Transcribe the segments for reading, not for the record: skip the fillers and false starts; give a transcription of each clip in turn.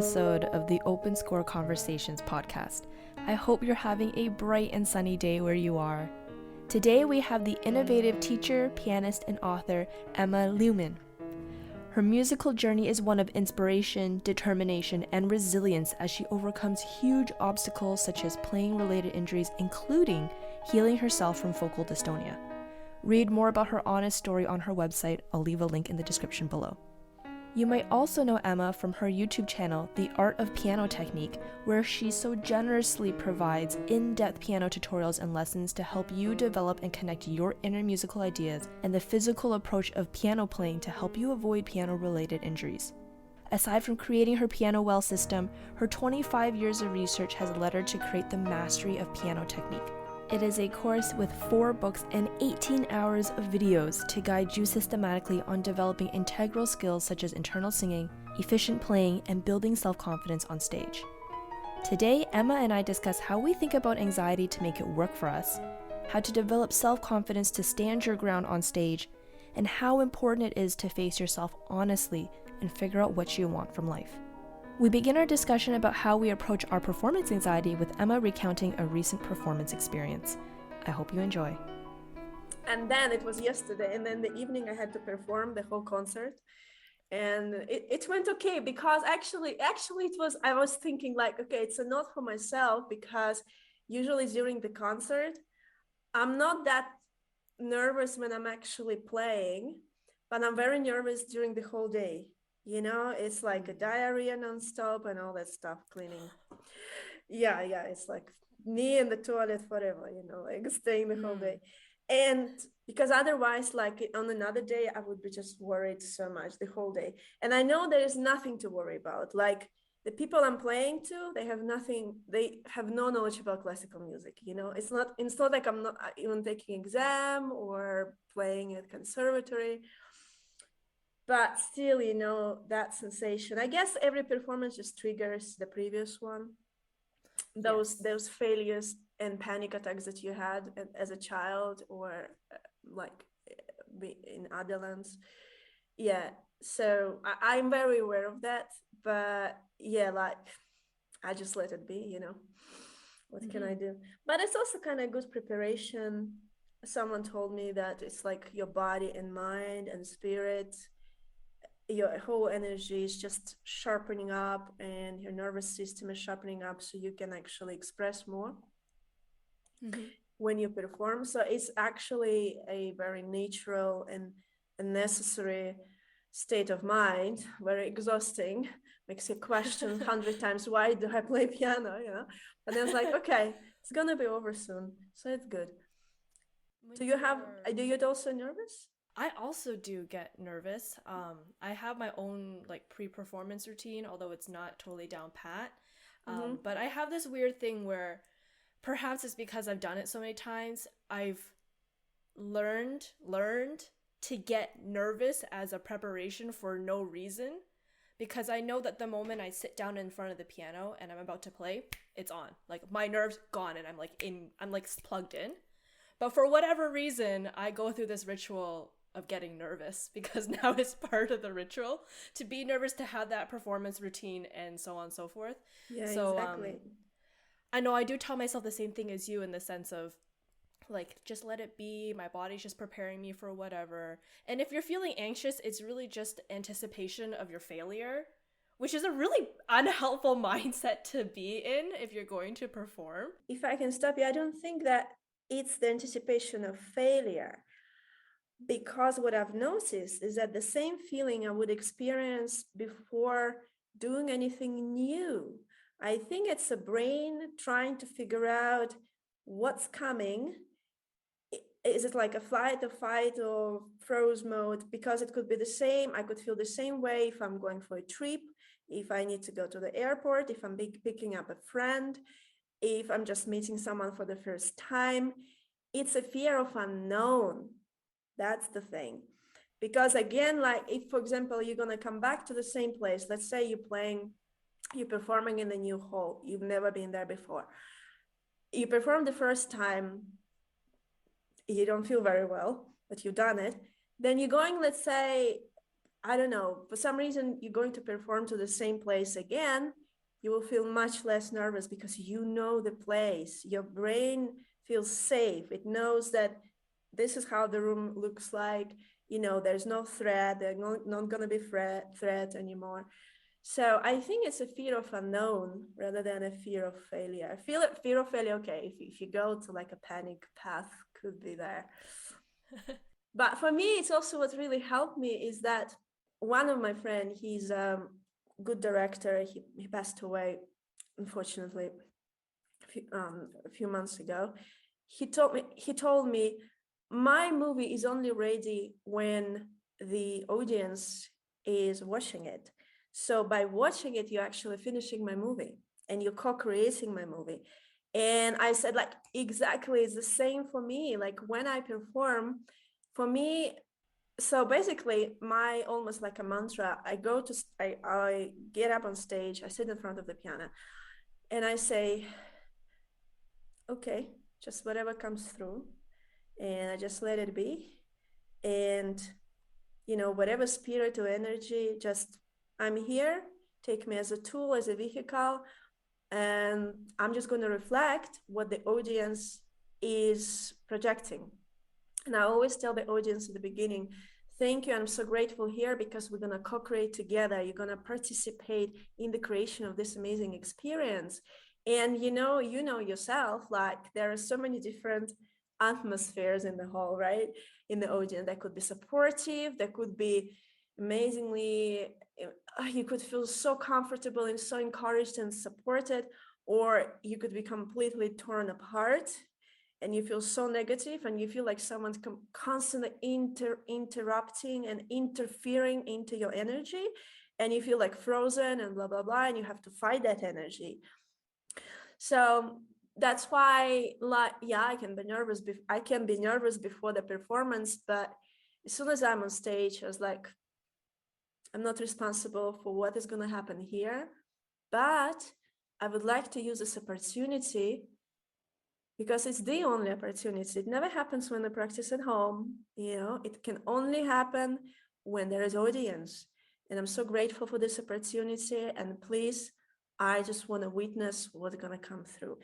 episode of the OpenScore Conversations podcast. I hope you're having a bright and sunny day where you are. Today we have the innovative teacher, pianist, and author Emma Leiuman. Her musical journey is one of inspiration, determination, and resilience as she overcomes huge obstacles such as playing-related injuries, including healing herself from focal dystonia. Read more about her honest story on her website. I'll leave a link in the description below. You might also know Emma from her YouTube channel, The Art of Piano Technique, where she so generously provides in-depth piano tutorials and lessons to help you develop and connect your inner musical ideas and the physical approach of piano playing to help you avoid piano-related injuries. Aside from creating her piano well system, her 25 years of research has led her to create the Mastery of Piano Technique. It is a course with 4 books and 18 hours of videos to guide you systematically on developing integral skills such as internal singing, efficient playing, and building self-confidence on stage. Today, Emma and I discuss how we think about anxiety to make it work for us, how to develop self-confidence to stand your ground on stage, and how important it is to face yourself honestly and figure out what you want from life. We begin our discussion about how we approach our performance anxiety with Emma recounting a recent performance experience. I hope you enjoy. And then it was yesterday, and then the evening I had to perform the whole concert, and it went okay because actually it was, I was thinking like, okay, it's a note for myself because usually during the concert I'm not that nervous when I'm actually playing, but I'm very nervous during the whole day. You know, it's like a diarrhea nonstop and all that stuff, cleaning. Yeah, it's like me in the toilet forever, you know, like staying the whole day. And because otherwise, like on another day, I would be just worried so much the whole day. And I know there is nothing to worry about. Like the people I'm playing to, they have no knowledge about classical music, you know. It's not like I'm not even taking exam or playing at conservatory. But still, you know, that sensation, I guess every performance just triggers the previous one. Those failures and panic attacks that you had as a child or like in adolescence. Yeah, so I'm very aware of that. But yeah, like I just let it be, you know. What can I do? But it's also kind of good preparation. Someone told me that it's like your body and mind and spirit, your whole energy is just sharpening up and your nervous system is sharpening up so you can actually express more when you perform. So it's actually a very natural and a necessary state of mind, very exhausting, makes you question 100 times, why do I play piano, you know? But then it's like, okay, it's gonna be over soon, so it's good. Do you also nervous? I also do get nervous. I have my own like pre-performance routine, although it's not totally down pat. But I have this weird thing where perhaps it's because I've done it so many times, I've learned to get nervous as a preparation for no reason, because I know that the moment I sit down in front of the piano and I'm about to play, it's on. Like my nerves gone and I'm like plugged in. But for whatever reason, I go through this ritual of getting nervous because now it's part of the ritual to be nervous, to have that performance routine and so on and so forth. Yeah, so exactly. I know I do tell myself the same thing as you in the sense of like, just let it be. My body's just preparing me for whatever. And if you're feeling anxious, it's really just anticipation of your failure, which is a really unhelpful mindset to be in if you're going to perform. If I can stop you, I don't think that it's the anticipation of failure, because what I've noticed is that the same feeling I would experience before doing anything new. I think it's a brain trying to figure out what's coming. Is it like a flight or fight or froze mode? Because it could be the same. I could feel the same way if I'm going for a trip, if I need to go to the airport, if I'm picking up a friend, if I'm just meeting someone for the first time. It's a fear of unknown. That's the thing. Because again, like if, for example, you're going to come back to the same place, let's say you're performing in a new hall, you've never been there before. You perform the first time, you don't feel very well, but you've done it. Then you're going, let's say, I don't know, for some reason you're going to perform to the same place again, you will feel much less nervous because you know the place. Your brain feels safe. It knows that this is how the room looks like. You know, there's no threat. There's not going to be threat anymore. So I think it's a fear of unknown rather than a fear of failure. I feel it, fear of failure, okay, if you go to like a panic path, could be there. But for me, it's also what really helped me is that one of my friends, he's a good director. He passed away, unfortunately, a few months ago. He told me, my movie is only ready when the audience is watching it. So by watching it, you're actually finishing my movie and you're co-creating my movie. And I said, like, exactly, it's the same for me. Like when I perform, for me, so basically my almost like a mantra, I get up on stage, I sit in front of the piano and I say, okay, just whatever comes through, and I just let it be. And you know, whatever spirit or energy, just I'm here, take me as a tool, as a vehicle, and I'm just going to reflect what the audience is projecting. And I always tell the audience at the beginning, thank you, I'm so grateful here because we're going to co-create together. You're going to participate in the creation of this amazing experience. And you know yourself, like there are so many different atmospheres in the hall, right? In the audience, that could be supportive, that could be amazingly, you could feel so comfortable and so encouraged and supported, or you could be completely torn apart and you feel so negative and you feel like someone's constantly interrupting and interfering into your energy, and you feel like frozen and blah blah blah, and you have to fight that energy. So that's why, like, yeah, I can be nervous before the performance, but as soon as I'm on stage, I was like, I'm not responsible for what is going to happen here, but I would like to use this opportunity because it's the only opportunity. It never happens when I practice at home. You know, it can only happen when there is audience. And I'm so grateful for this opportunity. And please, I just want to witness what's going to come through.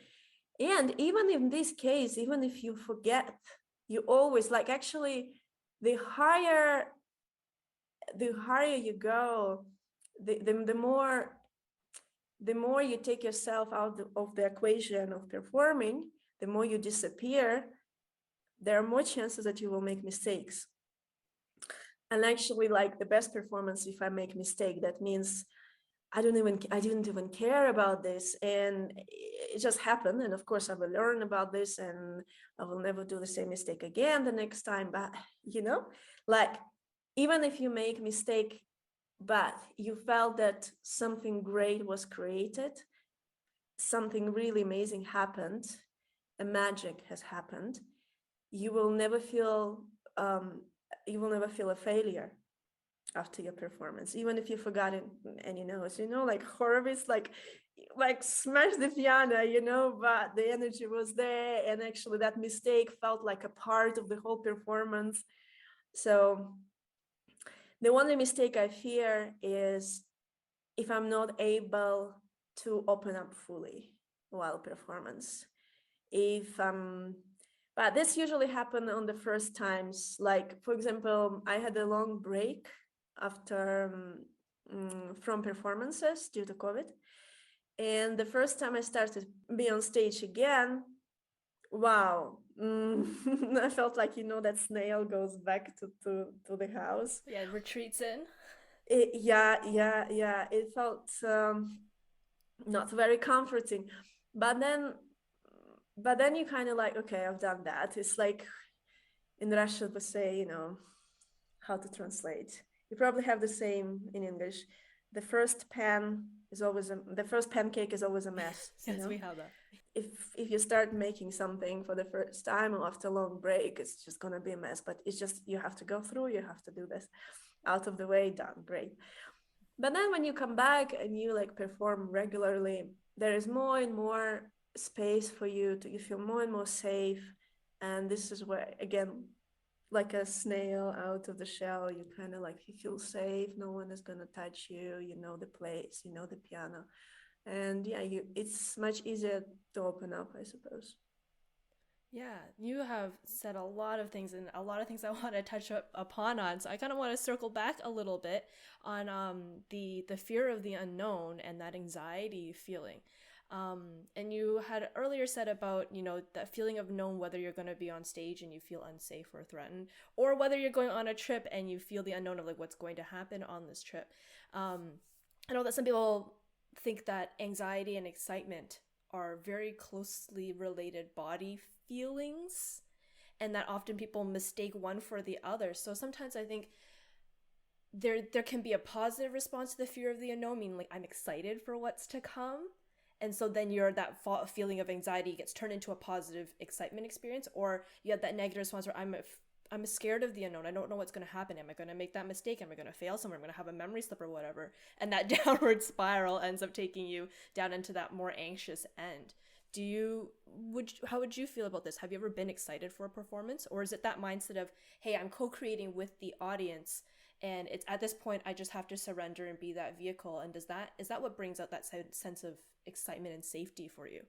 And even in this case, even if you forget, you always like actually the higher you go, the more you take yourself out of the equation of performing, the more you disappear, there are more chances that you will make mistakes. And actually, like the best performance, if I make mistake, that means I didn't even care about this, and it just happened. And of course, I will learn about this, and I will never do the same mistake again the next time. But you know, like even if you make mistake, but you felt that something great was created, something really amazing happened, a magic has happened, you will never feel a failure after your performance, even if you forgot it. And like Horowitz, like smash the piano, but the energy was there, and actually that mistake felt like a part of the whole performance. So the only mistake I fear is if I'm not able to open up fully while performance. But this usually happened on the first times. Like, for example, I had a long break after from performances due to COVID. And the first time I started be on stage again, wow, I felt like, that snail goes back to the house. Yeah, it retreats in. Yeah. It felt not very comforting. But then you kind of like, okay, I've done that. It's like in Russian we say, how to translate. You probably have the same in English. The first pancake is always a mess. Yes, we have that. If you start making something for the first time or after a long break, it's just gonna be a mess. But it's just you have to go through. You have to do this, out of the way, done, great. But then when you come back and you like perform regularly, there is more and more space for you feel more and more safe. And this is where, again, like a snail out of the shell. You kind of like, you feel safe, no one is going to touch you, you know the place, you know the piano. And yeah, it's much easier to open up, I suppose. Yeah, you have said a lot of things and a lot of things I want to touch upon on. So I kind of want to circle back a little bit on the fear of the unknown and that anxiety feeling. And you had earlier said about, you know, that feeling of knowing whether you're going to be on stage and you feel unsafe or threatened, or whether you're going on a trip and you feel the unknown of like what's going to happen on this trip. Um, I know that some people think that anxiety and excitement are very closely related body feelings, and that often people mistake one for the other. So sometimes I think there can be a positive response to the fear of the unknown, meaning like I'm excited for what's to come. And so then that feeling of anxiety gets turned into a positive excitement experience, or you have that negative response where I'm scared of the unknown. I don't know what's going to happen. Am I going to make that mistake? Am I going to fail somewhere? I'm going to have a memory slip or whatever. And that downward spiral ends up taking you down into that more anxious end. How would you feel about this? Have you ever been excited for a performance, or is it that mindset of, hey, I'm co-creating with the audience, and it's at this point I just have to surrender and be that vehicle? And is that what brings out that sense of excitement and safety for you?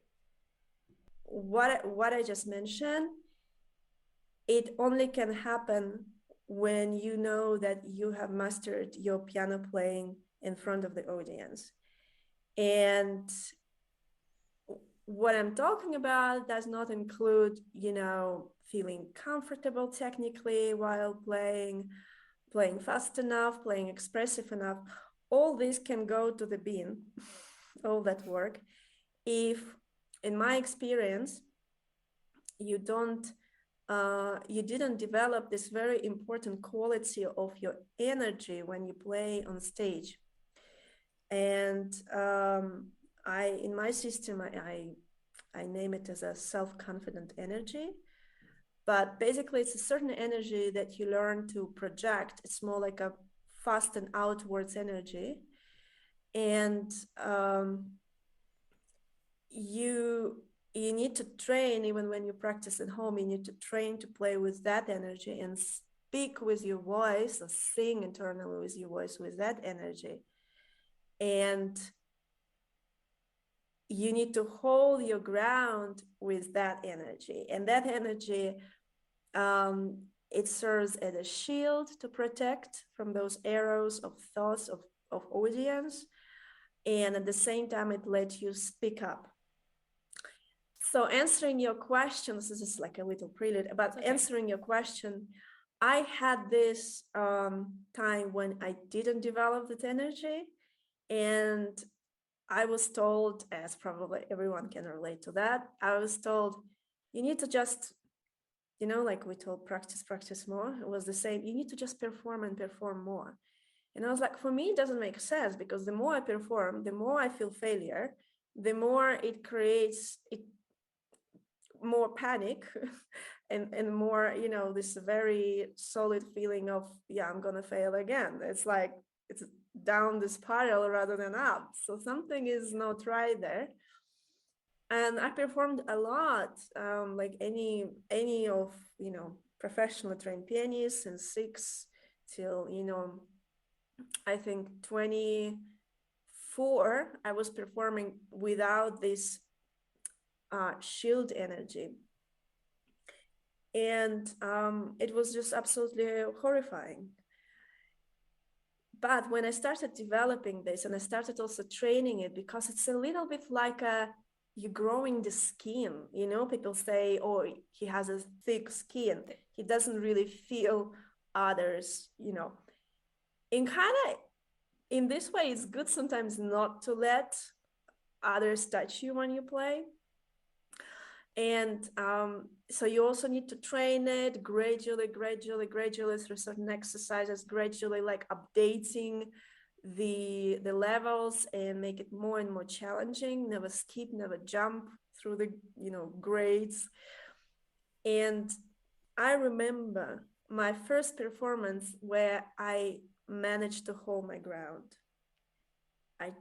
What I just mentioned, it only can happen when you know that you have mastered your piano playing in front of the audience. And what I'm talking about does not include, you know, feeling comfortable technically while playing fast enough, playing expressive enough. All this can go to the bin, all that work, if, in my experience, you don't you didn't develop this very important quality of your energy when you play on stage. And in my system, I name it as a self-confident energy. But basically, it's a certain energy that you learn to project. It's more like a fast and outwards energy. And you need to train, even when you practice at home, you need to train to play with that energy and speak with your voice or sing internally with your voice with that energy. And you need to hold your ground with that energy. And that energy, it serves as a shield to protect from those arrows of thoughts of audience. And at the same time, it lets you speak up. So answering your questions, this is like a little prelude, but okay. Answering your question, I had this time when I didn't develop that energy, and I was told, as probably everyone can relate to that, I was told, you need to just, you know, like we told, practice more. It was the same. You need to just perform and perform more. And I was like, for me, it doesn't make sense, because the more I perform, the more I feel failure, the more it creates more panic and more, you know, this very solid feeling of, yeah, I'm gonna fail again. It's like it's down the spiral rather than up. So something is not right there. And I performed a lot, like any of, you know, professionally trained pianists, and 6 till, you know, I think 24, I was performing without this shield energy. And it was just absolutely horrifying. But when I started developing this, and I started also training it, because it's a little bit like you're growing the skin, you know, people say, oh, he has a thick skin, he doesn't really feel others, you know. In this way, it's good sometimes not to let others touch you when you play. And so you also need to train it gradually through certain exercises, gradually like updating the levels and make it more and more challenging. Never skip, never jump through the, you know, grades. And I remember my first performance where I managed to hold my ground. I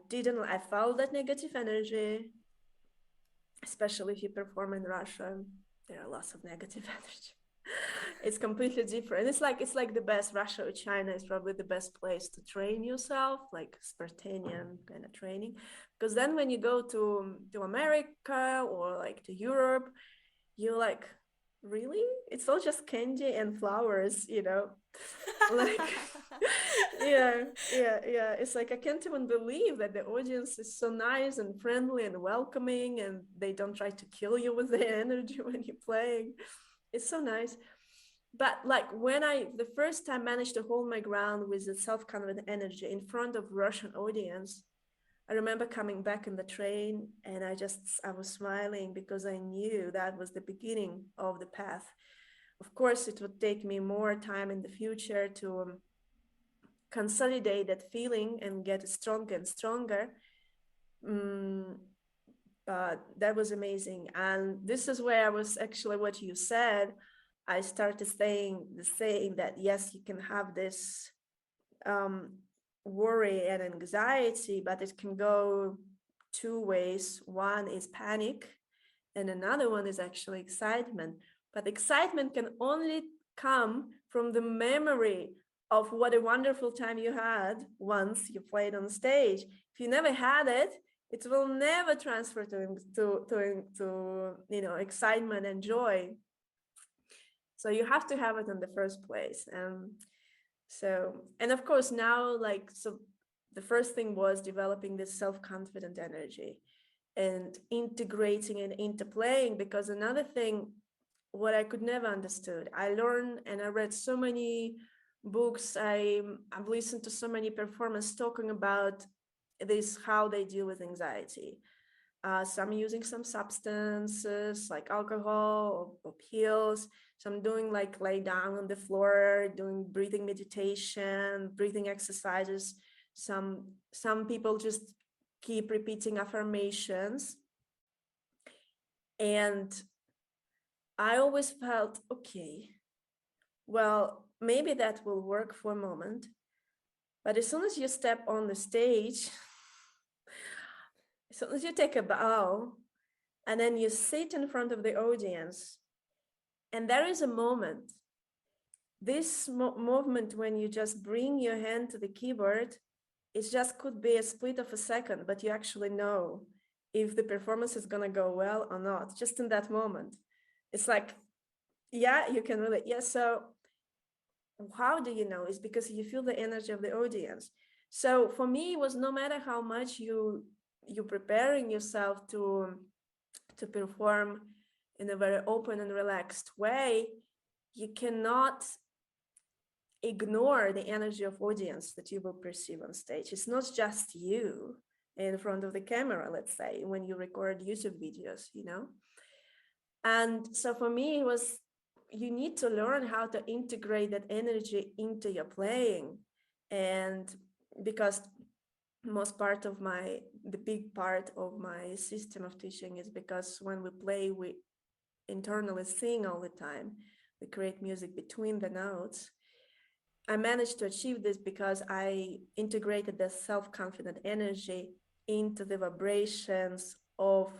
felt that negative energy, especially if you perform in Russia. There are lots of negative energy. It's completely different. It's like the best. Russia or China is probably the best place to train yourself, like Spartanian kind of training. Because then when you go to America or like to Europe, you're like, really? It's all just candy and flowers, you know? Like, yeah. It's like I can't even believe that the audience is so nice and friendly and welcoming, and they don't try to kill you with their energy when you're playing. It's so nice. But like when I the first time managed to hold my ground with the self-confident energy in front of Russian audience, I remember coming back in the train and I was smiling because I knew that was the beginning of the path. Of course, it would take me more time in the future to consolidate that feeling and get stronger and stronger. Mm, but that was amazing. And this is where I was actually what you said. I started saying that yes, you can have this um, worry and anxiety, but it can go two ways. One is panic, and another one is actually excitement. But excitement can only come from the memory of what a wonderful time you had once you played on stage. If you never had it, it will never transfer to excitement and joy. So you have to have it in the first place. And of course now, like, so the first thing was developing this self-confident energy and integrating it into playing, because another thing what I could never understood, I learned and I read so many books, I've listened to so many performers talking about this, how they deal with anxiety. Some using some substances like alcohol or pills. Some doing like lay down on the floor, doing breathing meditation, breathing exercises. Some people just keep repeating affirmations. And I always felt, okay, well, maybe that will work for a moment. But as soon as you step on the stage, as soon as you take a bow, and then you sit in front of the audience, and there is a moment, this movement when you just bring your hand to the keyboard, it just could be a split of a second, but you actually know if the performance is going to go well or not, just in that moment. It's like, yeah, you can really, yeah. So how do you know? It's because you feel the energy of the audience. So for me, it was no matter how much you're preparing yourself to perform in a very open and relaxed way, you cannot ignore the energy of audience that you will perceive on stage. It's not just you in front of the camera, let's say, when you record YouTube videos, you know? And so for me, it was, you need to learn how to integrate that energy into your playing. And because the big part of my system of teaching is because when we play, we internally sing all the time. We create music between the notes. I managed to achieve this because I integrated the self-confident energy into the vibrations of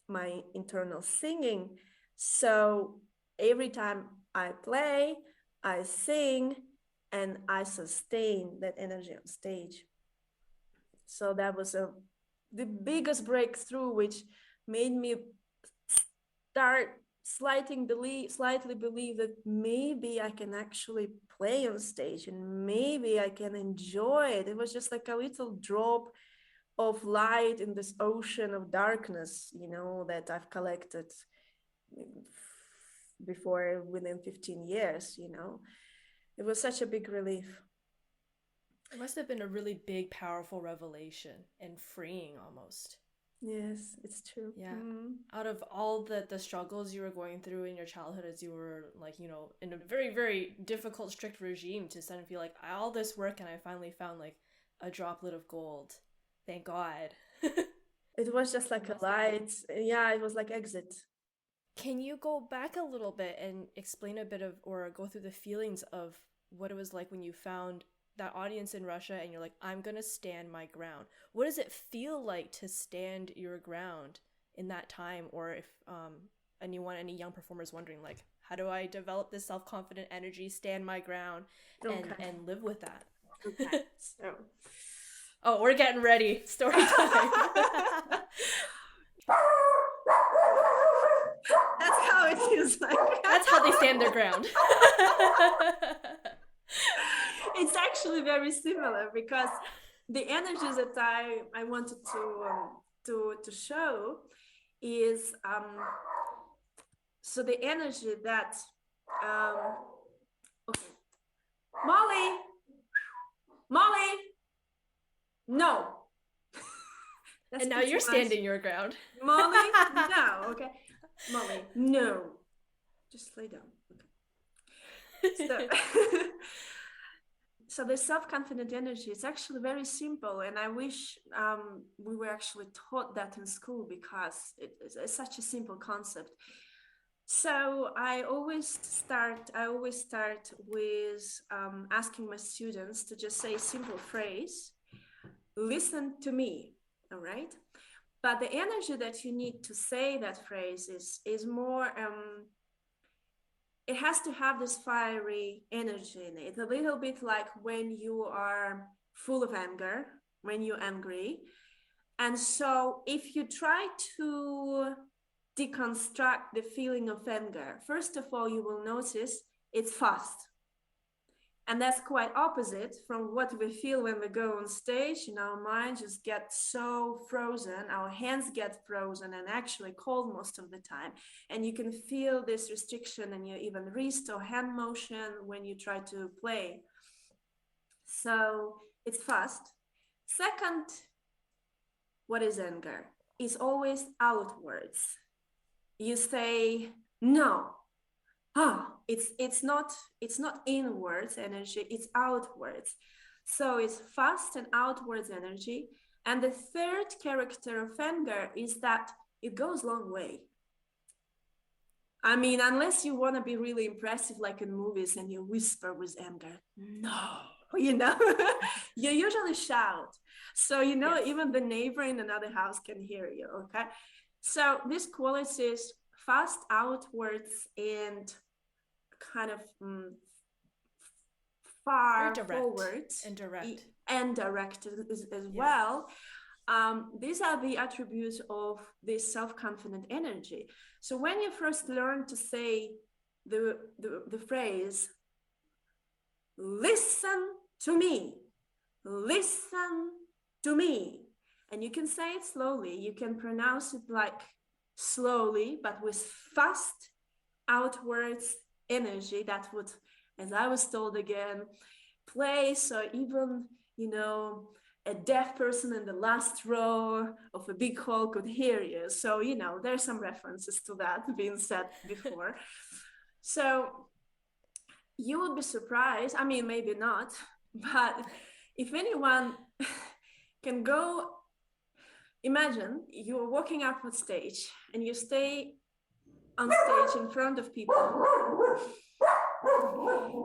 my internal singing. So every time I play, I sing, and I sustain that energy on stage. So that was the biggest breakthrough, which made me start slightly believe that maybe I can actually play on stage and maybe I can enjoy it. It was just like a little drop of light in this ocean of darkness, you know, that I've collected before within 15 years, you know. It was such a big relief. It must have been a really big, powerful revelation and freeing almost. Yes, it's true. Yeah. Out of all the struggles you were going through in your childhood as you were like, in a very, very difficult, strict regime, to suddenly feel like all this work and I finally found like a droplet of gold. Thank God. It was just like a light. Yeah, it was like exit. Can you go back a little bit and explain a bit of, or go through the feelings of what it was like when you found that audience in Russia and you're like, I'm gonna stand my ground? What does it feel like to stand your ground in that time, or if any young performers wondering, like, how do I develop this self-confident energy, stand my ground, and live with that? Okay. So. Oh, we're getting ready. Story time. That's how it feels like. That's how they stand their ground. It's actually very similar, because the energies that I wanted to show is so the energy that okay, Molly, no. And now you're standing your ground. Molly, no. Okay, Molly, no. Just lay down. Okay. So, so the self-confident energy is actually very simple, and I wish we were actually taught that in school, because it's such a simple concept. So I always start with asking my students to just say a simple phrase, listen to me, all right? But the energy that you need to say that phrase is more, it has to have this fiery energy in it, a little bit like when you are full of anger, when you're angry. And so if you try to deconstruct the feeling of anger, first of all, you will notice it's fast. And that's quite opposite from what we feel when we go on stage. Our mind just gets so frozen, our hands get frozen and actually cold most of the time. And you can feel this restriction in your even wrist or hand motion when you try to play. So it's fast. Second, what is anger? It's always outwards. You say no. It's not inwards energy, it's outwards. So it's fast and outwards energy. And the third character of anger is that it goes long way. I mean, unless you want to be really impressive, like in movies, and you whisper with anger, no, you usually shout. So, yes. Even the neighbor in another house can hear you, okay? So this quality is fast outwards and kind of far forward and direct as well. These are the attributes of this self-confident energy. So when you first learn to say the phrase, listen to me, and you can say it slowly, you can pronounce it like slowly, but with fast outwards energy that would, as I was told again, play so even, a deaf person in the last row of a big hall could hear you. So, there's some references to that being said before. So you would be surprised, I mean, maybe not, but if anyone can go, imagine you're walking up on stage and you stay on stage in front of people.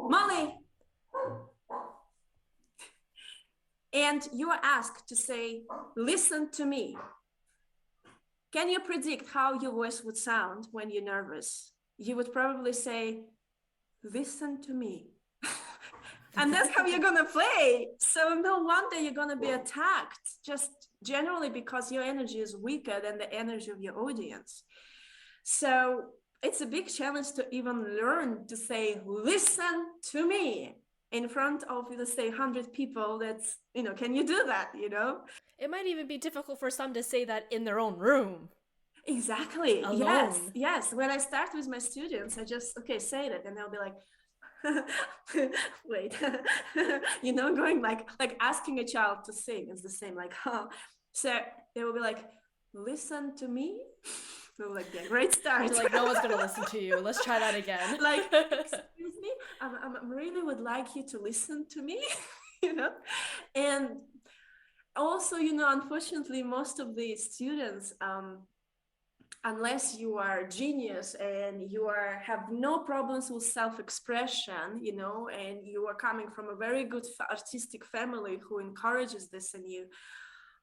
Molly! And you are asked to say, listen to me. Can you predict how your voice would sound when you're nervous? You would probably say, listen to me. And that's how you're going to play. So no wonder you're going to be attacked, just generally because your energy is weaker than the energy of your audience. So it's a big challenge to even learn to say, listen to me in front of, let's say, 100 people. That's, can you do that, It might even be difficult for some to say that in their own room. Exactly. Alone. Yes. When I start with my students, I just, say that. And they'll be like, wait, going like asking a child to sing is the same, like, So they will be like, listen to me. So like, yeah, great start. Like, no one's gonna listen to you. Let's try that again. Like, excuse me, I really would like you to listen to me, And also, unfortunately, most of the students, unless you are a genius and you have no problems with self-expression, and you are coming from a very good artistic family who encourages this in you,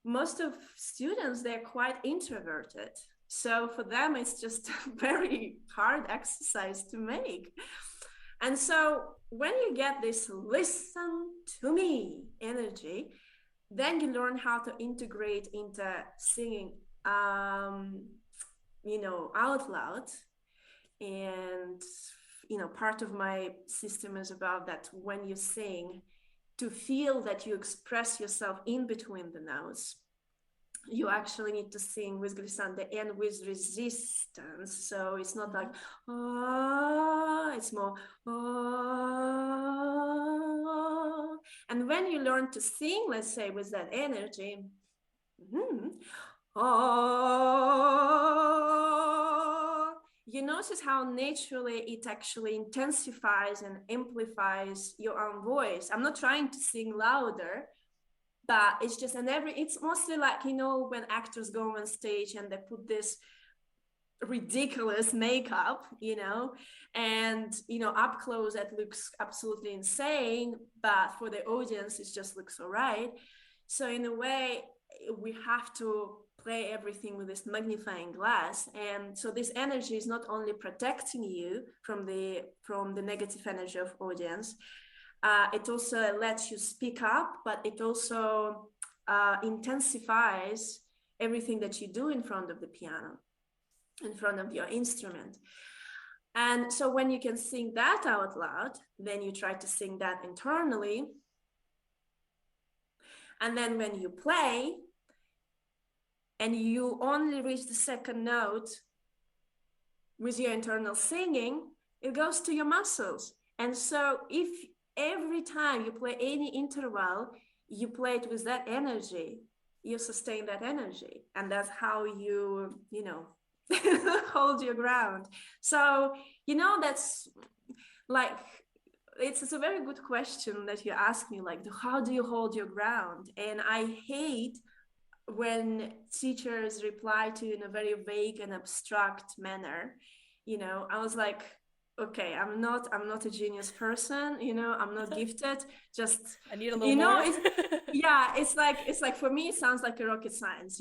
most of students, they're quite introverted. So for them, it's just a very hard exercise to make. And so when you get this listen to me energy, then you learn how to integrate into singing, out loud. And, part of my system is about that when you sing, to feel that you express yourself in between the notes, you actually need to sing with glissando and with resistance. So it's not like, it's more, and when you learn to sing, let's say, with that energy, you notice how naturally it actually intensifies and amplifies your own voice. I'm not trying to sing louder, but it's just, it's mostly like, when actors go on stage and they put this ridiculous makeup, and, up close, that looks absolutely insane, but for the audience, it just looks all right. So in a way, we have to play everything with this magnifying glass. And so this energy is not only protecting you from the negative energy of audience, it also lets you speak up, but it also intensifies everything that you do in front of the piano, in front of your instrument. And so when you can sing that out loud, then you try to sing that internally. And then when you play and you only reach the second note with your internal singing, it goes to your muscles. And so if every time you play any interval, you play it with that energy, you sustain that energy. And that's how you hold your ground. So, that's like, it's a very good question that you ask me, like, how do you hold your ground? And I hate when teachers reply to you in a very vague and abstract manner. I was like, okay, I'm not a genius person, I'm not gifted, just I need a little more. it's like for me it sounds like a rocket science,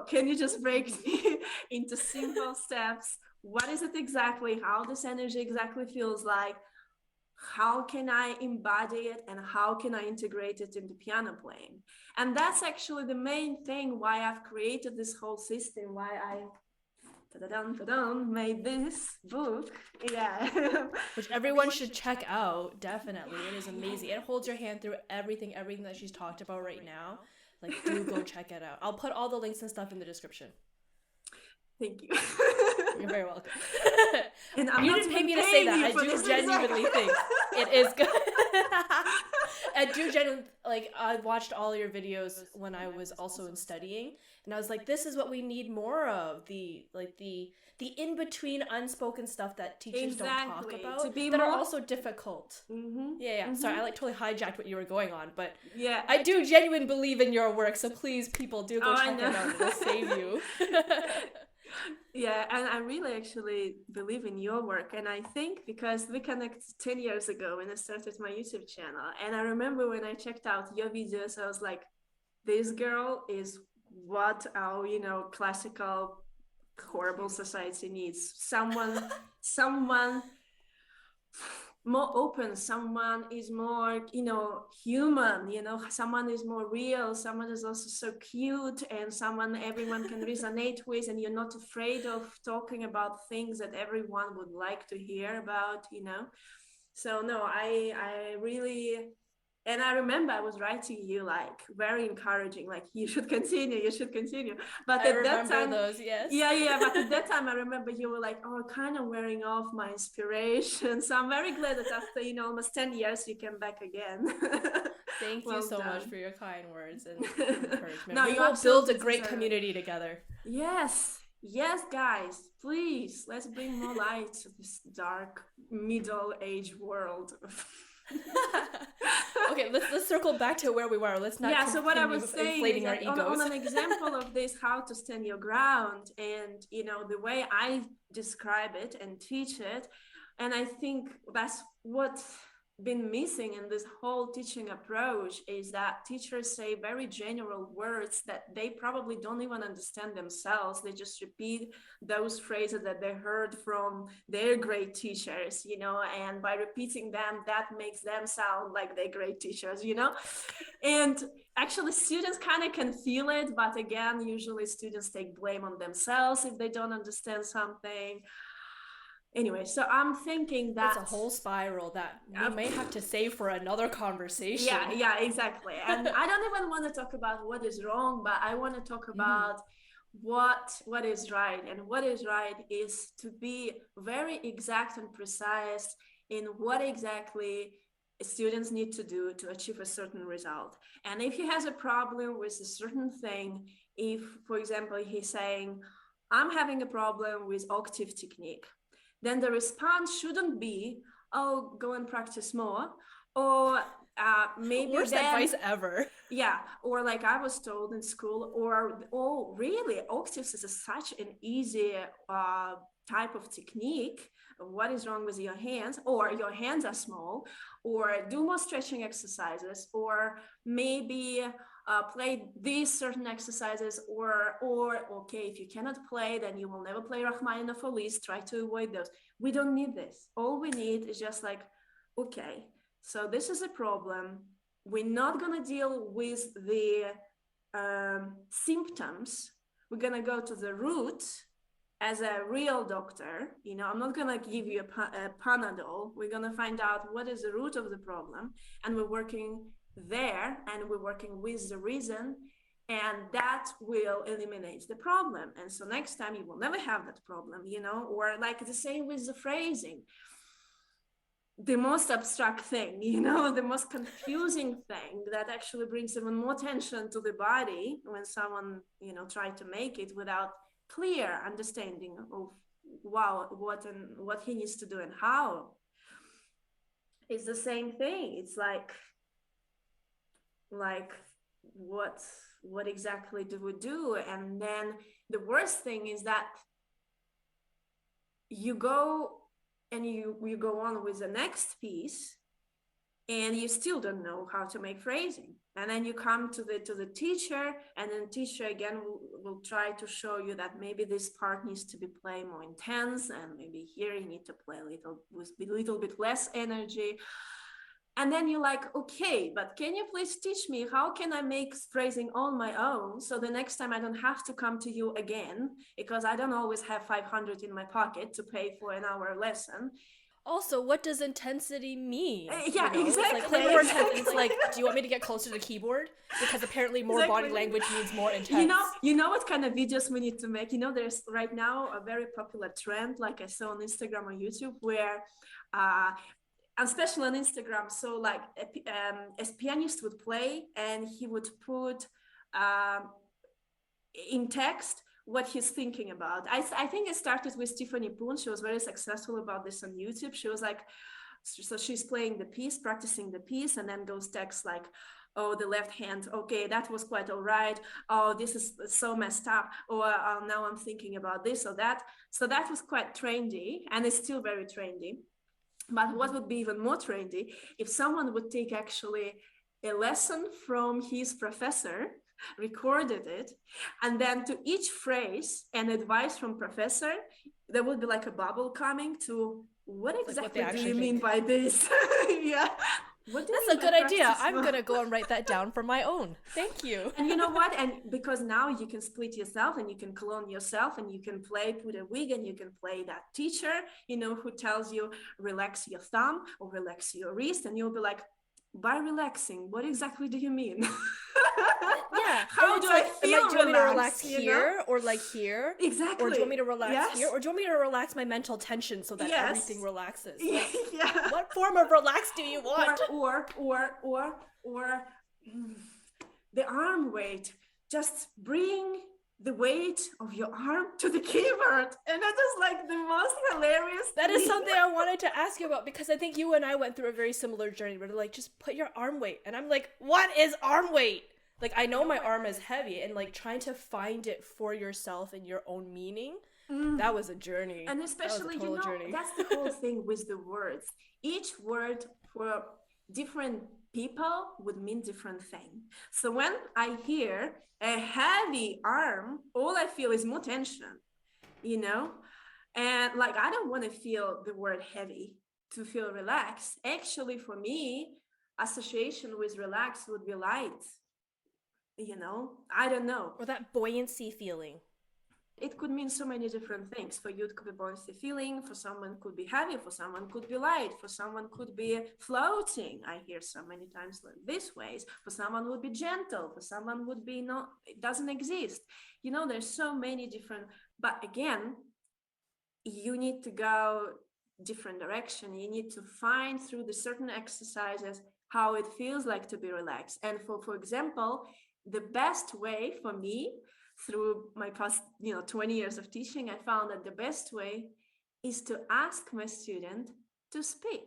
can you just break me into simple steps? What is it exactly? How this energy exactly feels like? How can I embody it, and how can I integrate it into piano playing? And that's actually the main thing why I've created this whole system, why I made this book. Which everyone should check out. Definitely, it is amazing. It holds your hand through everything that she's talked about right now. Like, do go check it out. I'll put all the links and stuff in the description. Thank you. You're very welcome. And you didn't pay me to say that. I do genuinely think it is good. I do genuinely, like, I watched all your videos when I was also in studying, and I was like, this is what we need more of, the in-between unspoken stuff that teachers don't talk about, that are also difficult. Sorry, I totally hijacked what you were going on, but I do genuinely believe in your work, so please, people, do go check it out. It'll save you. Yeah, and I really actually believe in your work. And I think because we connected 10 years ago when I started my YouTube channel, and I remember when I checked out your videos, I was like, this girl is what our, classical horrible society needs. Someone more open, someone is more, human, someone is more real, someone is also so cute, and someone everyone can resonate with, and you're not afraid of talking about things that everyone would like to hear about, So no, I really, and I remember I was writing you like very encouraging, like you should continue. But at that time, those, yes. Yeah. But at that time, I remember you were like, oh, kind of wearing off my inspiration. So I'm very glad that after almost 10 years, you came back again. Thank you so much for your kind words and encouragement. No, we will build a great community together. Yes, guys, please, let's bring more light to this dark middle-aged world. Okay, let's circle back to where we were. Let's not so what I was saying is that on an example of this, how to stand your ground, and the way I describe it and teach it, and I think that's what been missing in this whole teaching approach is that teachers say very general words that they probably don't even understand themselves. They just repeat those phrases that they heard from their great teachers, and by repeating them, that makes them sound like they're great teachers, and actually students kind of can feel it, but again, usually students take blame on themselves if they don't understand something. Anyway, so I'm thinking that it's a whole spiral that we may have to save for another conversation. yeah, exactly. And I don't even want to talk about what is wrong, but I want to talk about what is right. And what is right is to be very exact and precise in what exactly students need to do to achieve a certain result. And if he has a problem with a certain thing, if, for example, he's saying, I'm having a problem with octave technique, then the response shouldn't be, oh, go and practice more, or maybe worst advice ever. Yeah, or like I was told in school, or, oh, really, octaves is such an easy type of technique. What is wrong with your hands? Or your hands are small, or do more stretching exercises, or maybe play these certain exercises, or okay, if you cannot play, then you will never play Rachmaninoff or Liszt. Try to avoid those. We don't need this. All we need is just like, okay, so this is a problem. We're not going to deal with the symptoms. We're going to go to the root as a real doctor. I'm not going to give you a Panadol. We're going to find out what is the root of the problem, and we're working there, and we're working with the reason, and that will eliminate the problem. And so next time you will never have that problem, or like the same with the phrasing. The most abstract thing, the most confusing thing that actually brings even more tension to the body when someone, try to make it without clear understanding of what he needs to do and how. It's the same thing. It's like what exactly do we do? And then the worst thing is that you go and you go on with the next piece, and you still don't know how to make phrasing. And then you come to the teacher, and then teacher again will try to show you that maybe this part needs to be played more intense, and maybe here you need to play with a little bit less energy. And then you're like, okay, but can you please teach me how can I make phrasing on my own, so the next time I don't have to come to you again, because I don't always have 500 in my pocket to pay for an hour lesson. Also, what does intensity mean? Yeah, exactly. It's like play more intense. It's like, do you want me to get closer to the keyboard? Because apparently more body language means more intense. You know what kind of videos we need to make? There's right now a very popular trend, like I saw on Instagram or YouTube, where especially on Instagram, so like a pianist would play, and he would put in text what he's thinking about. I think it started with Tiffany Poon. She was very successful about this on YouTube. She was like, so she's playing the piece, practicing the piece, and then goes text like, oh, the left hand, okay, that was quite all right. Oh, this is so messed up. Or now I'm thinking about this or that. So that was quite trendy, and it's still very trendy. But what would be even more trendy if someone would take actually a lesson from his professor, recorded it, and then to each phrase and advice from professor, there would be like a bubble coming to what exactly do you mean by this? Yeah. That's a good idea. I'm going to go and write that down for my own. Thank you. And you know what? And because now you can split yourself, and you can clone yourself, and you can put a wig, and you can play that teacher, who tells you relax your thumb or relax your wrist. And you'll be like, by relaxing, what exactly do you mean? Yeah. How do I feel? Do you want me to relax here or like here? Exactly. Or do you want me to relax here? Or do you want me to relax my mental tension so that everything relaxes? Like, yeah. What form of relax do you want? Or the arm weight. Just bring the weight of your arm to the keyboard. And that is like the most hilarious That is something I wanted to ask you about, because I think you and I went through a very similar journey where they're like, just put your arm weight. And I'm like, what is arm weight? Like, I know my arm is heavy, and like trying to find it for yourself and your own meaning That was a journey. And That was a especially, total journey. that's the whole thing with the words. Each word for different people would mean different thing. So when I hear a heavy arm, all I feel is more tension, and like I don't want to feel the word heavy to feel relaxed. Actually, for me, association with relaxed would be light. I don't know. Or that buoyancy feeling. It could mean so many different things. For you, it could be buoyancy feeling. For someone, could be heavy. For someone, could be light. For someone, could be floating. I hear so many times like this ways. For someone, would be gentle. For someone, would be not. It doesn't exist. There's so many different. But again, you need to go different direction. You need to find through the certain exercises how it feels like to be relaxed. And for example, the best way for me through my past 20 years of teaching, I found that the best way is to ask my student to speak.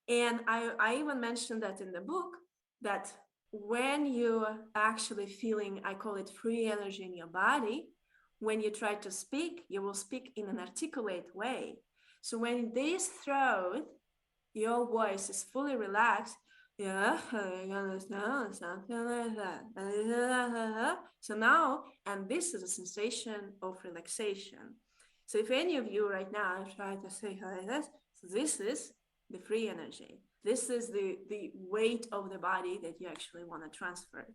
And I even mentioned that in the book, that when you're actually feeling, I call it free energy in your body, when you try to speak, you will speak in an articulate way. So when this throat, your voice is fully relaxed, yeah, something like that. So now, and this is a sensation of relaxation. So if any of you right now try to say like this, so this is the free energy. This is the weight of the body that you actually want to transfer.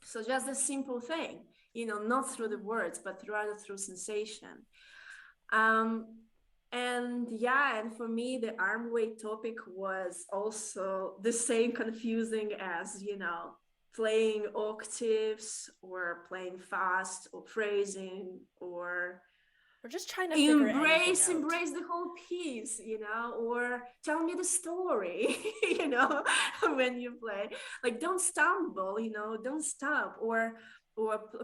So just a simple thing, not through the words, but rather through sensation. And for me, the arm weight topic was also the same confusing as, playing octaves or playing fast or phrasing or just trying to figure embrace anything out. the whole piece, or tell me the story, when you play, like don't stumble, don't stop, or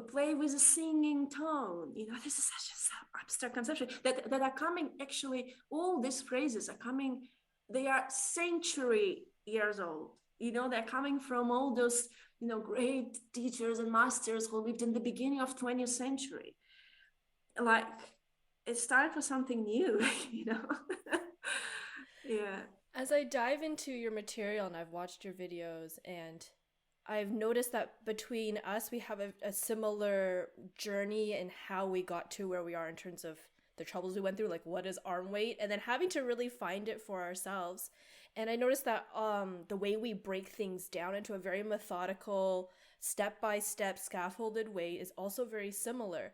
play with a singing tone. This is such an abstract conception that are coming, actually all these phrases are coming, they are century years old. They're coming from all those great teachers and masters who lived in the beginning of 20th century. Like, it's time for something new. Yeah. As I dive into your material and I've watched your videos, and I've noticed that between us, we have a similar journey in how we got to where we are in terms of the troubles we went through, like what is arm weight, and then having to really find it for ourselves. And I noticed that the way we break things down into a very methodical, step-by-step, scaffolded way is also very similar.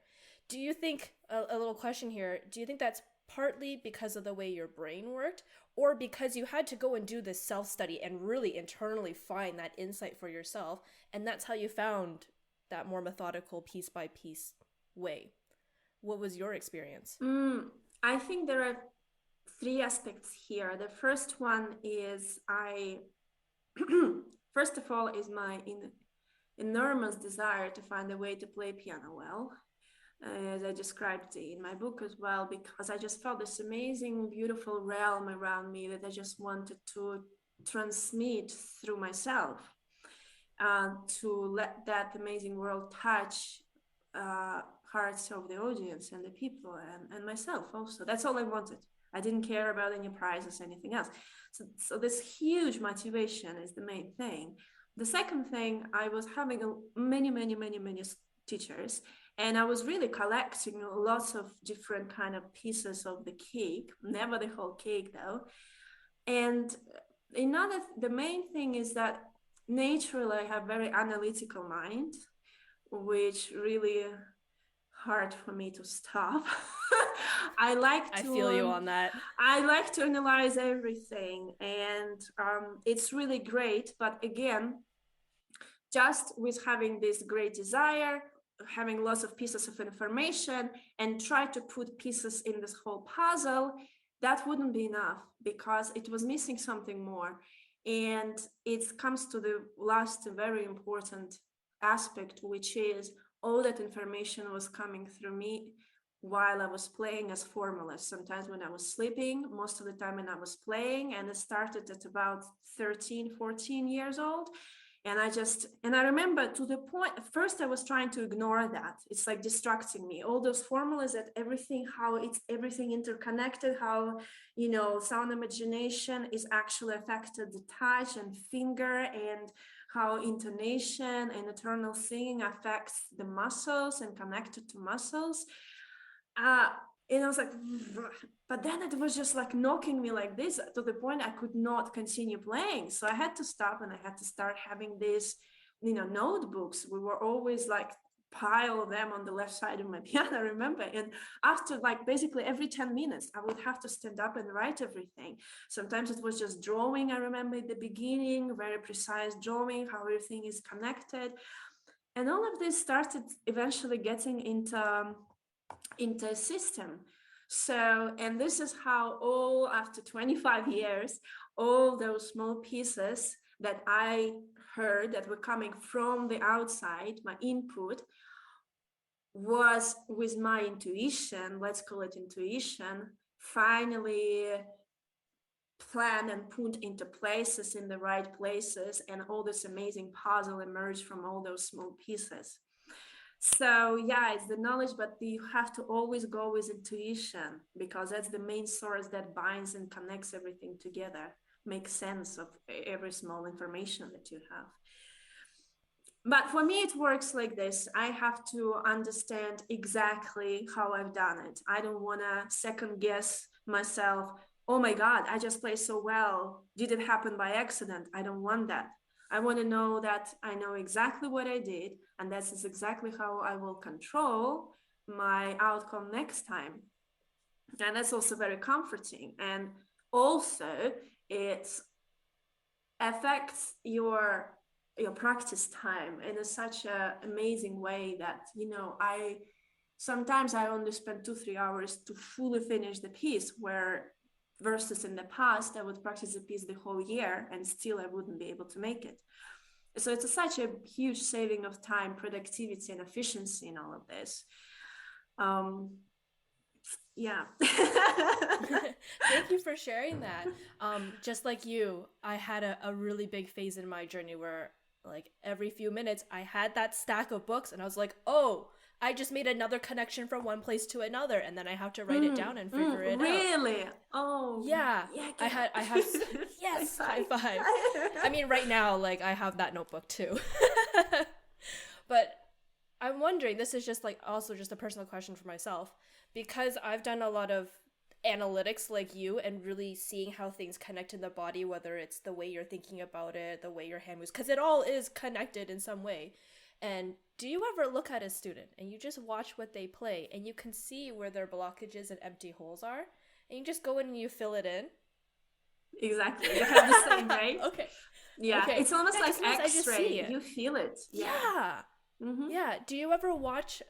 Do you think, a little question here, do you think that's partly because of the way your brain worked, or because you had to go and do this self-study and really internally find that insight for yourself, and that's how you found that more methodical piece-by-piece way? What was your experience? I think there are three aspects here. The first one is first of all, is my enormous desire to find a way to play piano well, as I described in my book as well, because I just felt this amazing, beautiful realm around me that I just wanted to transmit through myself, to let that amazing world touch hearts of the audience and the people and myself also. That's all I wanted. I didn't care about any prizes, anything else. So this huge motivation is the main thing. The second thing, I was having many teachers, and I was really collecting lots of different kind of pieces of the cake, never the whole cake though. And the main thing is that naturally I have very analytical mind, which really hard for me to stop. I feel you on that. I like to analyze everything, and it's really great. But again, just with having this great desire, having lots of pieces of information and try to put pieces in this whole puzzle, that wouldn't be enough, because it was missing something more. And it comes to the last very important aspect, which is all that information was coming through me while I was playing as formulas. Sometimes when I was sleeping, most of the time when I was playing, and it started at about 13, 14 years old. And I remember to the point, at first I was trying to ignore that. It's like distracting me. All those formulas that everything, how it's everything interconnected, how, sound imagination is actually affected the touch and finger, and how intonation and eternal singing affects the muscles and connected to muscles. And I was like, but then it was just like knocking me like this to the point I could not continue playing. So I had to stop, and I had to start having these, notebooks. We were always like pile them on the left side of my piano, I remember. And after like basically every 10 minutes, I would have to stand up and write everything. Sometimes it was just drawing. I remember at the beginning, very precise drawing, how everything is connected. And all of this started eventually getting into a system. So, and this is how all after 25 years, all those small pieces that I heard that were coming from the outside, my input, was with my intuition, let's call it intuition, finally planned and put into places in the right places, and all this amazing puzzle emerged from all those small pieces. So yeah, it's the knowledge, but you have to always go with intuition, because that's the main source that binds and connects everything together, makes sense of every small information that you have. But for me, it works like this. I have to understand exactly how I've done it. I don't want to second guess myself. Oh my God, I just played so well. Did it happen by accident? I don't want that. I want to know that I know exactly what I did, and that's exactly how I will control my outcome next time. And that's also very comforting. And also, it affects your practice time in such an amazing way that, I sometimes I only spend 2-3 hours to fully finish the piece, where versus in the past I would practice the piece the whole year and still I wouldn't be able to make it. So it's such a huge saving of time, productivity, and efficiency in all of this. Yeah. Thank you for sharing that. Just like you, I had a really big phase in my journey where, like, every few minutes I had that stack of books and I was like, oh, I just made another connection from one place to another, and then I have to write it down and figure it out. Really? Oh, Yeah, yeah. I have, yes, high five. I mean, right now, like, I have that notebook too. But I'm wondering, this is just like also just a personal question for myself, because I've done a lot of analytics like you and really seeing how things connect in the body, whether it's the way you're thinking about it, the way your hand moves, because it all is connected in some way. And do you ever look at a student and you just watch what they play and you can see where their blockages and empty holes are, and you just go in and you fill it in? Exactly. You have the same, right? Okay. Yeah. Okay. It's almost Yeah, like 'cause sometimes I just see X-ray. it. You feel it. Yeah. Mm-hmm. Yeah. Do you ever watch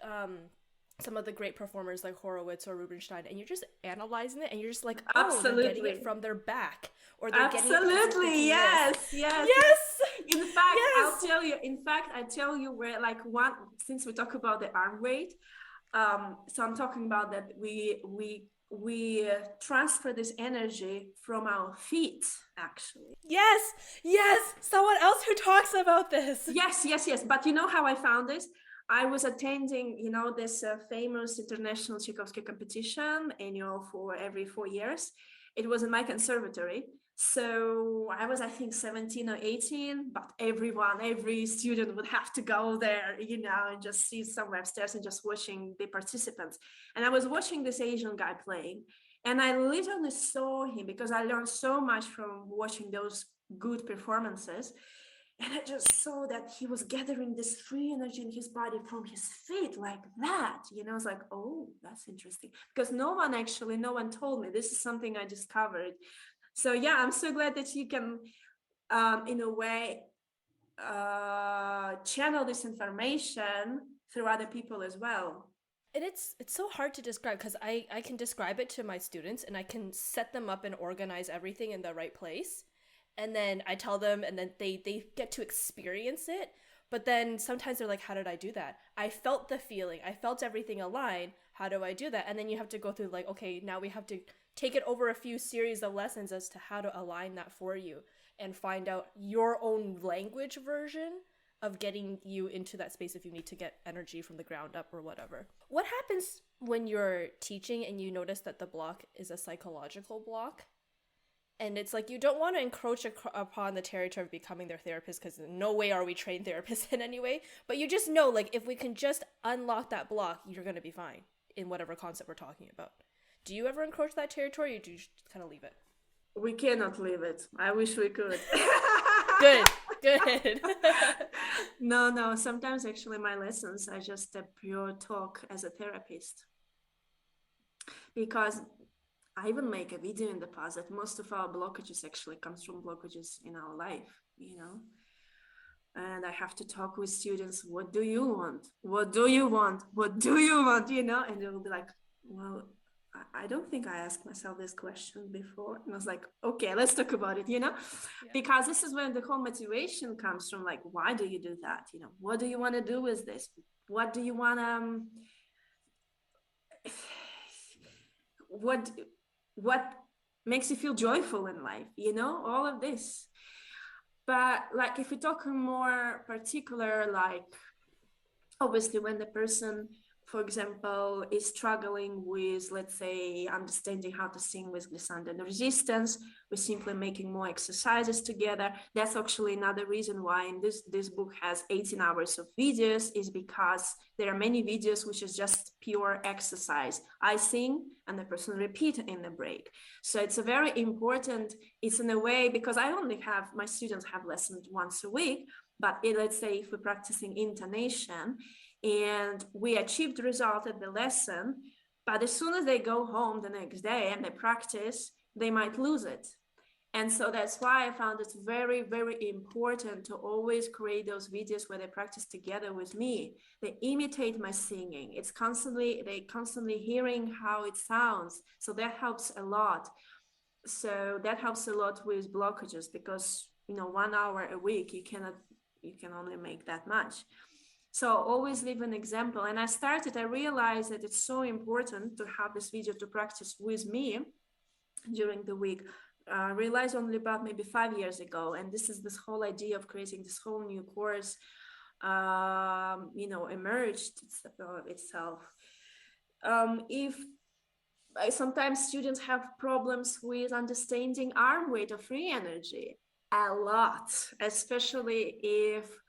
some of the great performers like Horowitz or Rubinstein, and you're just analyzing it and you're just like, oh, they're getting it Absolutely. from their back, or they're getting it because they're Absolutely. thinking Yes. this. Yes. Yes. In fact, Yes. I tell you where, like, one, since we talk about the arm weight, so I'm talking about that we transfer this energy from our feet, actually. Yes. Yes. Someone else who talks about this. Yes. But you know how I found this? I was attending, this famous international Tchaikovsky competition, annual for every 4 years. It was in my conservatory. So I was, I think, 17 or 18, but every student would have to go there, and just sit somewhere upstairs and just watching the participants. And I was watching this Asian guy playing, and I literally saw him, because I learned so much from watching those good performances. And I just saw that he was gathering this free energy in his body from his feet like that. I was like, oh, that's interesting. Because no one told me. This is something I discovered. So yeah, I'm so glad that you can, in a way, channel this information through other people as well. And it's so hard to describe, because I can describe it to my students and I can set them up and organize everything in the right place. And then I tell them, and then they get to experience it. But then sometimes they're like, how did I do that? I felt the feeling. I felt everything align. How do I do that? And then you have to go through, like, okay, now we have to take it over a few series of lessons as to how to align that for you and find out your own language version of getting you into that space if you need to get energy from the ground up or whatever. What happens when you're teaching and you notice that the block is a psychological block? And it's like you don't want to encroach upon the territory of becoming their therapist, because in no way are we trained therapists in any way. But you just know, like, if we can just unlock that block, you're going to be fine in whatever concept we're talking about. Do you ever encroach that territory, or do you just kind of leave it? We cannot leave it. I wish we could. Good. No. Sometimes actually my lessons are just a pure talk as a therapist. Because I even make a video in the past that most of our blockages actually comes from blockages in our life, and I have to talk with students. What do you want? What do you want? What do you want? And they will be like, well, I don't think I asked myself this question before. And I was like, okay, let's talk about it, yeah. Because this is when the whole motivation comes from, like, why do you do that? What do you want to do with this? What do you want to, what makes you feel joyful in life, all of this. But like, if we talk more particular, like, obviously when the person, for example, is struggling with, let's say, understanding how to sing with glissando and resistance, we're simply making more exercises together. That's actually another reason why in this book has 18 hours of videos, is because there are many videos which is just pure exercise. I sing and the person repeat in the break. So it's a very important, it's in a way, because I only have, my students have lessons once a week, but let's say if we're practicing intonation, and we achieved the result at the lesson, but as soon as they go home the next day and they practice, they might lose it. And so that's why I found it's very, very important to always create those videos where they practice together with me. They imitate my singing. They constantly hearing how it sounds. So that helps a lot. So that helps a lot with blockages, because 1 hour a week, you can only make that much. So always leave an example. And I realized that it's so important to have this video to practice with me during the week. I realized only about maybe 5 years ago. And this whole idea of creating this whole new course, emerged itself. If sometimes students have problems with understanding arm weight or free energy a lot, especially if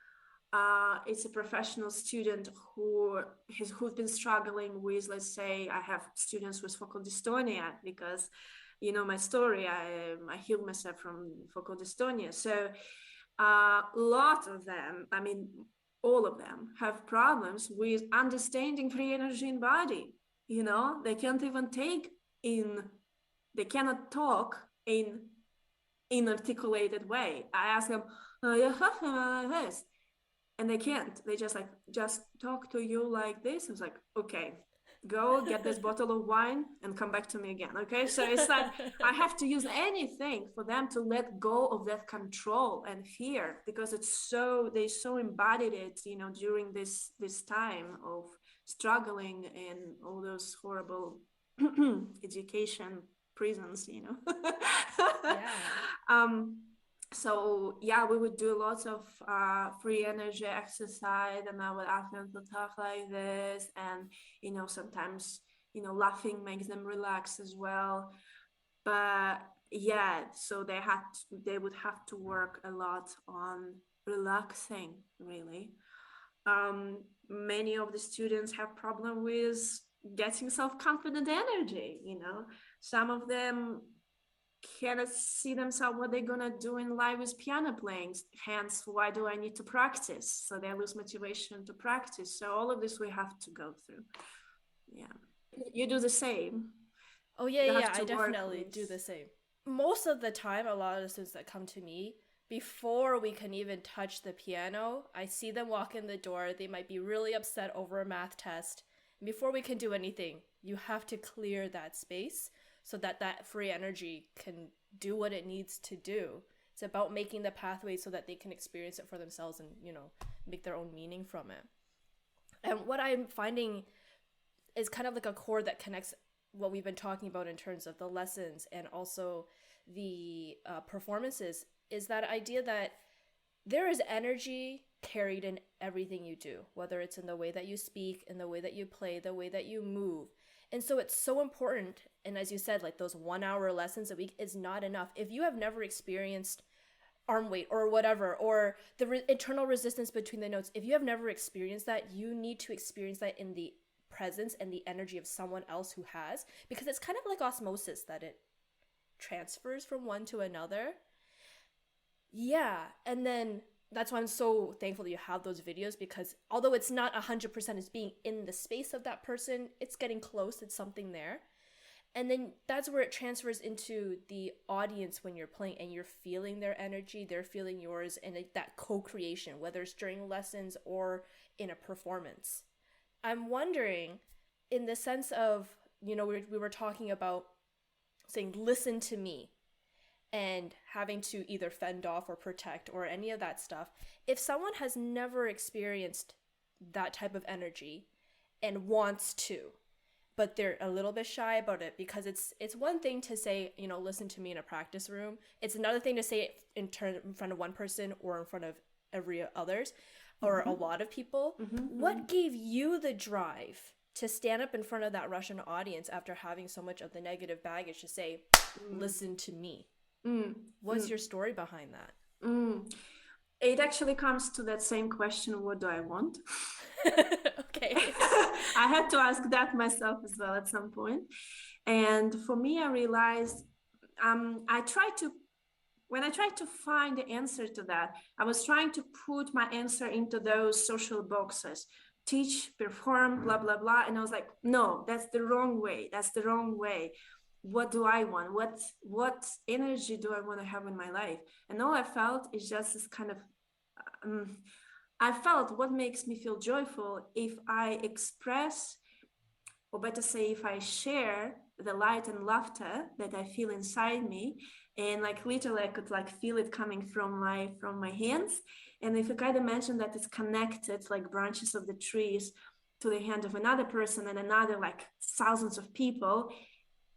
it's a professional student who's been struggling with, let's say, I have students with focal dystonia, because my story, I healed myself from focal dystonia. So a lot of them, all of them have problems with understanding free energy in body. They can't even they cannot talk in articulated way. I ask them, this, and they can't. They just talk to you like this. I was like, okay, go get this bottle of wine and come back to me again. Okay. So it's like, I have to use anything for them to let go of that control and fear, because they so embodied it, during this time of struggling in all those horrible education prisons, Yeah. So yeah, we would do lots of free energy exercise, and I would ask them to talk like this, and sometimes laughing makes them relax as well. But yeah, so they would have to work a lot on relaxing, really. Many of the students have problem with getting self-confident energy. Some of them cannot see themselves what they're gonna do in life with piano playing, hence why do I need to practice? So they lose motivation to practice. So all of this we have to go through. Yeah, you do the same. Oh yeah, I definitely do the same. Most of the time, a lot of the students that come to me, before we can even touch the piano, I see them walk in the door. They might be really upset over a math test. And before we can do anything, you have to clear that space so that free energy can do what it needs to do. It's about making the pathway so that they can experience it for themselves and, make their own meaning from it. And what I'm finding is kind of like a cord that connects what we've been talking about in terms of the lessons and also the performances is that idea that there is energy carried in everything you do, whether it's in the way that you speak, in the way that you play, the way that you move. And so it's so important. And as you said, like those 1 hour lessons a week is not enough. If you have never experienced arm weight or whatever, or the internal resistance between the notes, if you have never experienced that, you need to experience that in the presence and the energy of someone else who has, because it's kind of like osmosis that it transfers from one to another. Yeah. And then that's why I'm so thankful that you have those videos, because although it's not 100% as being in the space of that person, it's getting close, it's something there. And then that's where it transfers into the audience when you're playing and you're feeling their energy, they're feeling yours, and that co-creation, whether it's during lessons or in a performance. I'm wondering, in the sense of, we were talking about saying, listen to me, and having to either fend off or protect or any of that stuff. If someone has never experienced that type of energy and wants to, but they're a little bit shy about it, because it's one thing to say, listen to me in a practice room. It's another thing to say it in front of one person or in front of every others or a lot of people. What gave you the drive to stand up in front of that Russian audience after having so much of the negative baggage to say, listen to me? What's your story behind that? It actually comes to that same question, what do I want? Okay. I had to ask that myself as well at some point. And for me, I realized when I tried to find the answer to that, I was trying to put my answer into those social boxes: teach, perform, blah, blah, blah. And I was like, no, that's the wrong way. That's the wrong way. What do I want? What energy do I want to have in my life? And all I felt is just this kind of, I felt what makes me feel joyful if I express, or better say, if I share the light and laughter that I feel inside me. And like literally I could like feel it coming from my hands. And if I kind of imagine that it's connected like branches of the trees to the hand of another person and another, like thousands of people.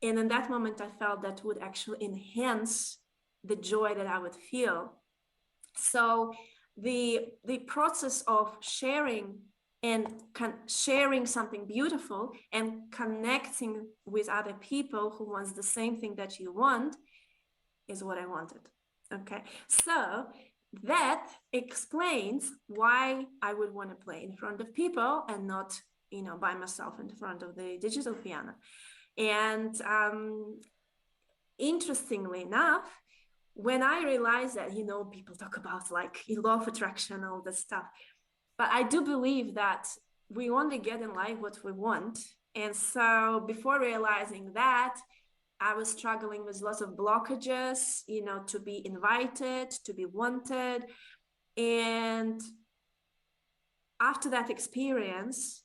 And in that moment, I felt that would actually enhance the joy that I would feel. So the process of sharing and sharing something beautiful and connecting with other people who wants the same thing that you want is what I wanted. Okay, so that explains why I would want to play in front of people and not, by myself in front of the digital piano. And interestingly enough, when I realized that, people talk about like law of attraction, all this stuff, but I do believe that we only get in life what we want. And so before realizing that, I was struggling with lots of blockages, to be invited, to be wanted. And after that experience,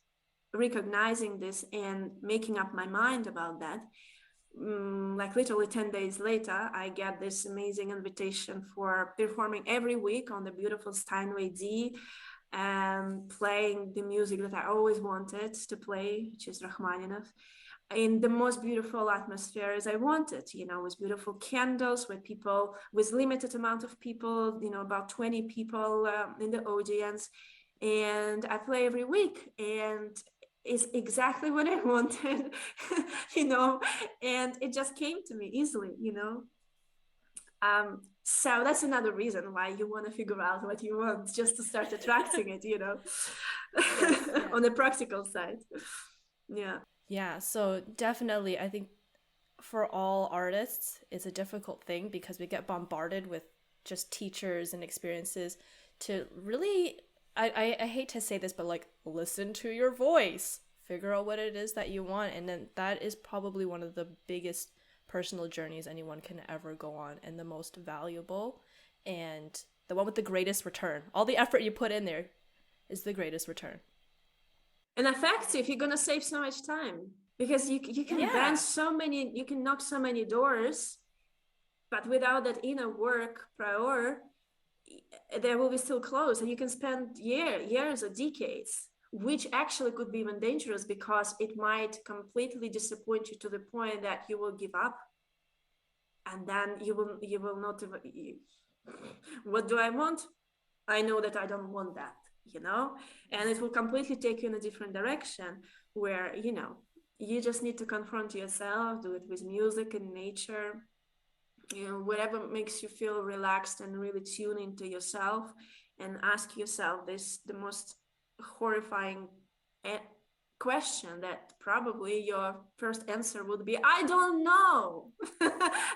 recognizing this and making up my mind about that, like literally 10 days later, I get this amazing invitation for performing every week on the beautiful Steinway D, and playing the music that I always wanted to play, which is Rachmaninoff, in the most beautiful atmosphere as I wanted, with beautiful candles, with people, with limited amount of people, about 20 people in the audience. And I play every week, and it's exactly what I wanted, and it just came to me easily, So that's another reason why you want to figure out what you want, just to start attracting it, Yes, yeah. On the practical side. Yeah. Yeah, so definitely, I think for all artists, it's a difficult thing because we get bombarded with just teachers and experiences to really, I hate to say this, but like listen to your voice, figure out what it is that you want. And then that is probably one of the biggest personal journeys anyone can ever go on, and the most valuable, and the one with the greatest return. All the effort you put in there is the greatest return. And effective, you're gonna save so much time, because you can dance you can knock so many doors, but without that inner work prior, they will be still closed, and you can spend years or decades which actually could be even dangerous because it might completely disappoint you to the point that you will give up. And then you will not even, what do I want? I know that I don't want that, and it will completely take you in a different direction where, you just need to confront yourself, do it with music and nature, whatever makes you feel relaxed and really tune into yourself, and ask yourself the most horrifying question that probably your first answer would be, I don't know.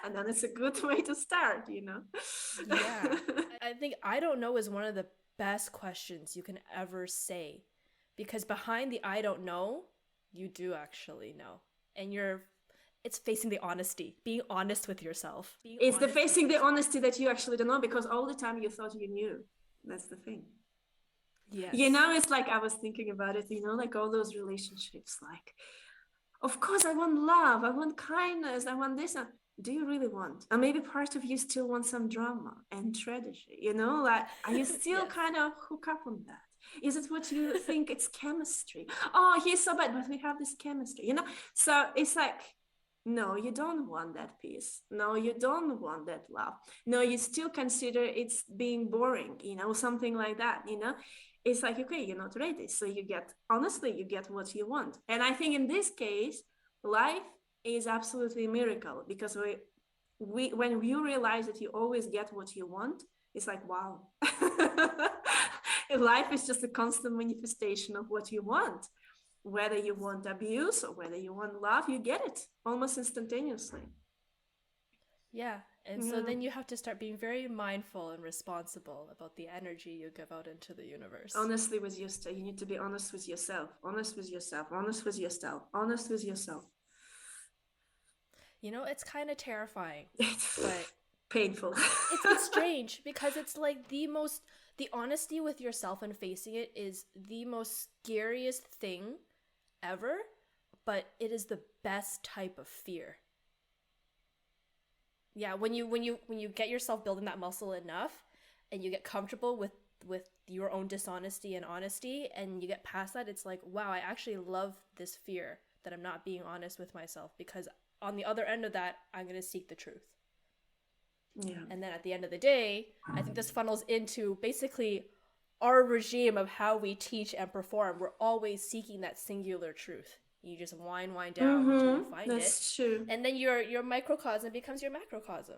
And then it's a good way to start, Yeah. I think I don't know is one of the best questions you can ever say, because behind the I don't know, you do actually know. And it's facing the honesty, being honest with yourself. It's the facing the honesty that you actually don't know, because all the time you thought you knew. That's the thing. Yes. It's like, I was thinking about it, like all those relationships, like, of course I want love, I want kindness, I want this. Do you really want? And maybe part of you still wants some drama and tragedy, like, are you still Yes. kind of hook up on that? Is it what you think it's chemistry? Oh, he's so bad, but we have this chemistry, So it's like, no, you don't want that peace. No, you don't want that love. No, you still consider it's being boring, something like that, It's like, okay, you're not ready. So you get what you want. And I think in this case, life is absolutely a miracle, because when you realize that you always get what you want, it's like, wow. Life is just a constant manifestation of what you want. Whether you want abuse or whether you want love, you get it almost instantaneously. Yeah. And so then you have to start being very mindful and responsible about the energy you give out into the universe. Honestly with yourself. You need to be honest with yourself. Honest with yourself. Honest with yourself. Honest with yourself. It's kind of terrifying. It's but painful. It's strange, because it's like the honesty with yourself and facing it is the most scariest thing ever, but it is the best type of fear. Yeah, when you get yourself building that muscle enough, and you get comfortable with your own dishonesty and honesty, and you get past that, it's like, wow, I actually love this fear that I'm not being honest with myself, because on the other end of that, I'm going to seek the truth. Yeah. And then at the end of the day, I think this funnels into basically our regime of how we teach and perform. We're always seeking that singular truth. You just wind down until you find That's true. And then your microcosm becomes your macrocosm.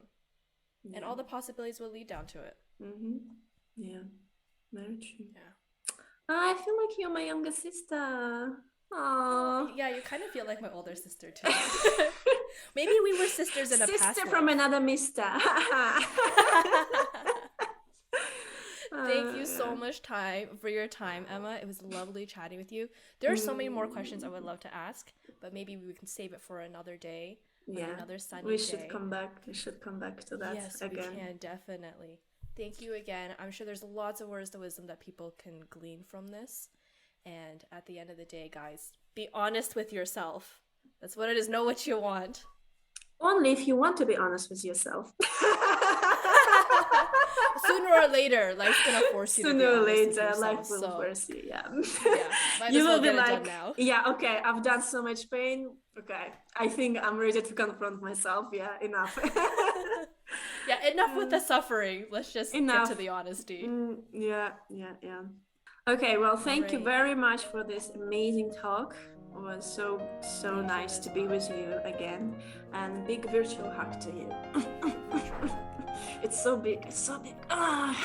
Yeah. And all the possibilities will lead down to it. Yeah, very true. Yeah. I feel like you're my younger sister. Aww. Yeah, you kind of feel like my older sister too. Maybe we were sisters in a past life. Sister from another mister. Thank you so much for your time, Emma. It was lovely chatting with you. There are so many more questions I would love to ask, but maybe we can save it for another day. Yeah, another sunny we day. should come back. We should come back to that yes, again. Yes, we can, definitely. Thank you again. I'm sure there's lots of words of wisdom that people can glean from this. And at the end of the day, guys, be honest with yourself. That's what it is. Know what you want. Only if you want to be honest with yourself. Sooner or later, life's gonna force you. Sooner to or be honest later, with yourself, life will force you. Yeah. You will be like, yeah, okay, I've done so much pain. Okay, I think I'm ready to confront myself. Yeah, enough. Yeah, enough with the suffering. Let's just get to the honesty. Yeah. Okay, well, thank you very much for this amazing talk. It was so nice to be with you again, and big virtual hug to you. It's so big. Ah.